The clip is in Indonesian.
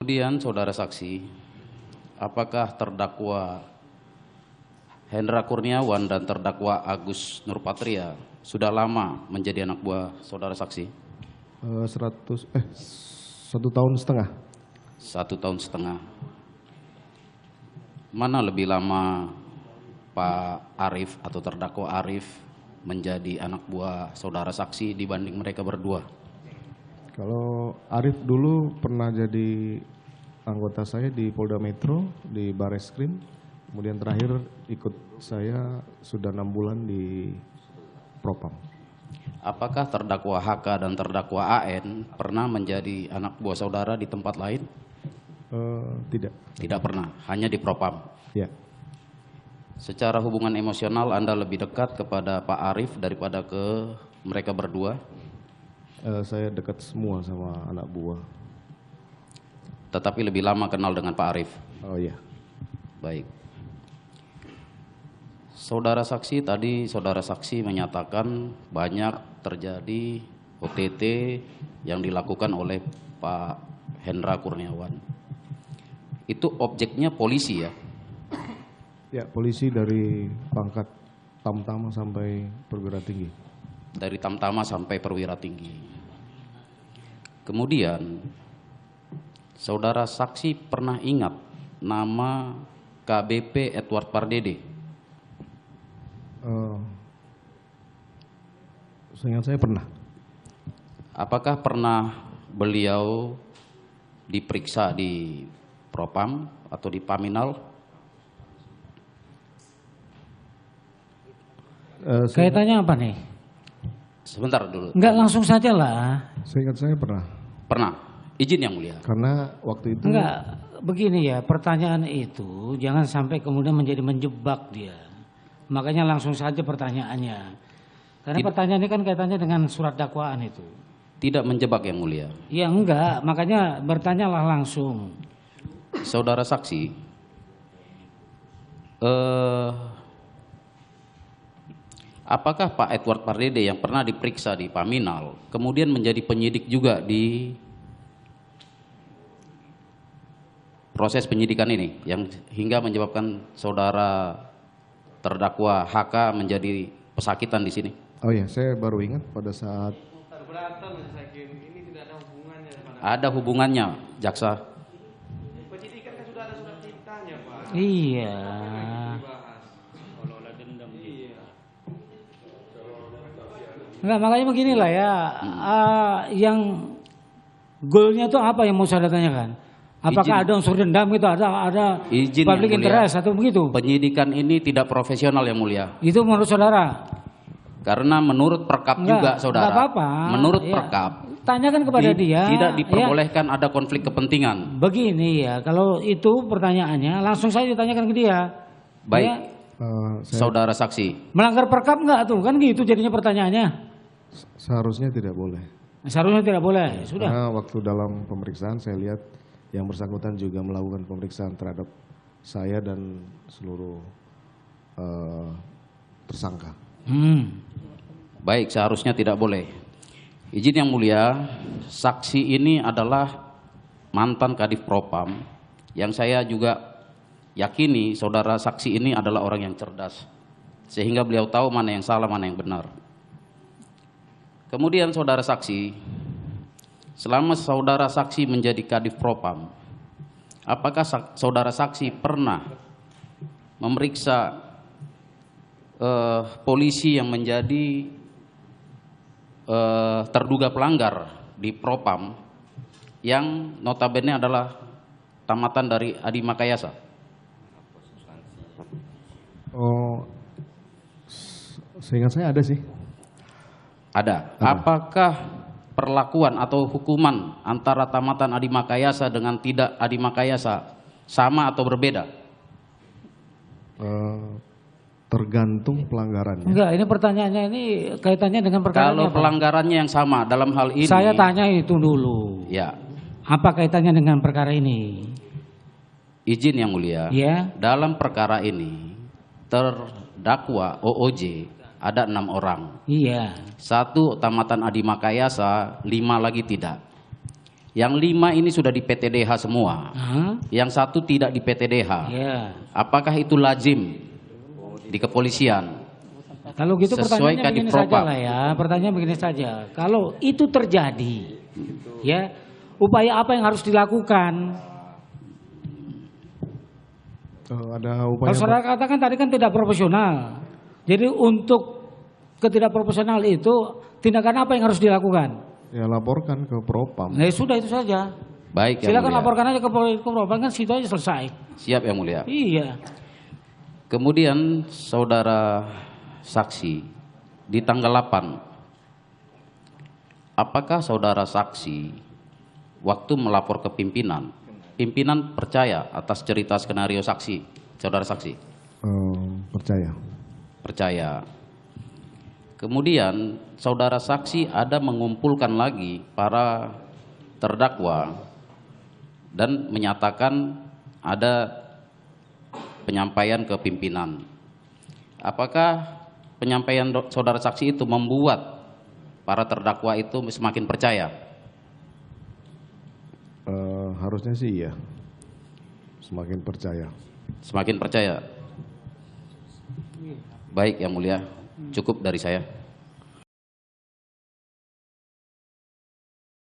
Kemudian saudara saksi, apakah terdakwa Hendra Kurniawan dan terdakwa Agus Nurpatria sudah lama menjadi anak buah saudara saksi? 1,5 tahun. 1 tahun setengah. Mana lebih lama Pak Arif atau terdakwa Arif menjadi anak buah saudara saksi dibanding mereka berdua? Kalau Arif dulu pernah jadi anggota saya di Polda Metro, di Bareskrim. Kemudian terakhir ikut saya sudah 6 bulan di Propam. Apakah terdakwa HK dan terdakwa AN pernah menjadi anak buah saudara di tempat lain? Tidak. Tidak pernah, hanya di Propam. Ya. Secara hubungan emosional Anda lebih dekat kepada Pak Arif daripada ke mereka berdua? Saya dekat semua sama anak buah. Tetapi lebih lama kenal dengan Pak Arif? Oh iya. Baik. Saudara saksi, tadi saudara saksi menyatakan banyak terjadi OTT yang dilakukan oleh Pak Hendra Kurniawan. Itu objeknya polisi ya? Ya, polisi dari pangkat tamtama sampai perwira tinggi. Dari tamtama sampai perwira tinggi. Kemudian saudara saksi pernah ingat nama KBP Edward Pardede? Seingat saya pernah. Apakah pernah beliau diperiksa di Propam atau di Paminal? Kaitannya apa nih? Sebentar dulu. Enggak, langsung saja lah. Seingat saya pernah. Pernah. Izin yang mulia. Karena waktu itu Enggak, begini ya, pertanyaan itu jangan sampai kemudian menjadi menjebak dia. Makanya langsung saja pertanyaannya. Karena pertanyaan ini kan kaitannya dengan surat dakwaan itu. Tidak menjebak yang mulia. Ya enggak, makanya bertanyalah langsung. Saudara saksi, apakah Pak Edward Pardede yang pernah diperiksa di Paminal kemudian menjadi penyidik juga di proses penyidikan ini yang hingga menyebabkan saudara terdakwa HK menjadi pesakitan di sini? Oh ya, saya baru ingat pada saat ada hubungannya, jaksa. Penyidikan kan sudah ada surat perintahnya, Pak. Iya. Enggak, makanya beginilah ya. Yang goalnya itu apa yang mau saya tanyakan? Apakah ada unsur dendam gitu? Ada Izin public yang mulia. interest atau begitu? Penyidikan ini tidak profesional yang mulia. Itu menurut saudara? Karena menurut perkap juga saudara. Enggak apa-apa. Menurut Ya. perkap. Tanyakan kepada dia. Tidak ya. diperbolehkan ada konflik kepentingan. Begini ya, kalau itu pertanyaannya langsung saja ditanyakan ke dia. Baik, Ya, saudara saksi. melanggar perkap enggak tuh? Kan gitu jadinya pertanyaannya. seharusnya tidak boleh. Seharusnya tidak boleh. Sudah. Karena waktu dalam pemeriksaan saya lihat yang bersangkutan juga melakukan pemeriksaan terhadap saya dan seluruh tersangka. Baik, seharusnya tidak boleh. Izin yang mulia, saksi ini adalah mantan Kadif Propam yang saya juga yakini saudara saksi ini adalah orang yang cerdas. Sehingga beliau tahu mana yang salah, mana yang benar. Kemudian saudara saksi, selama saudara saksi menjadi Kadif Propam, apakah saudara saksi pernah memeriksa polisi yang menjadi terduga pelanggar di Propam yang notabene adalah tamatan dari Adi Makayasa? Oh, seingat saya ada sih. Ada. Apakah perlakuan atau hukuman antara tamatan Adi Makayasa dengan tidak Adi Makayasa sama atau berbeda? Tergantung pelanggarannya. Enggak, ini pertanyaannya ini kaitannya dengan perkara Kalau ini apa? pelanggarannya yang sama dalam hal ini. Saya tanya itu dulu. Ya, Apa kaitannya dengan perkara ini? izin yang mulia. Ya. Dalam perkara ini terdakwa OOJ ada 6 orang. Iya. 1 tamatan Adi Makayasa, 5 lagi tidak. Yang 5 ini sudah di PTDH semua. Hah? Yang 1 tidak di PTDH. Ya. Apakah itu lazim di kepolisian? Kalau gitu Sesuai pertanyaannya begini Kadifropam. saja lah ya. Pertanyaan begini saja. Kalau itu terjadi, ya, upaya apa yang harus dilakukan? Ada upaya Kalau saudara katakan tadi kan tidak profesional. Jadi untuk ketidakprofesional itu tindakan apa yang harus dilakukan? ya laporkan ke Propam. Nah, sudah itu saja. Baik Yang Silakan Mulia. laporkan aja ke Propam, kan situ aja selesai. Siap Yang Mulia. Iya. Kemudian saudara saksi di tanggal 8, apakah saudara saksi waktu melapor ke pimpinan, pimpinan percaya atas cerita skenario saksi, saudara saksi? Percaya. Percaya. Kemudian saudara saksi ada mengumpulkan lagi para terdakwa dan menyatakan ada penyampaian ke pimpinan. Apakah penyampaian saudara saksi itu membuat para terdakwa itu semakin percaya? Harusnya sih iya. Semakin percaya. Semakin percaya. Baik Yang Mulia, cukup dari saya.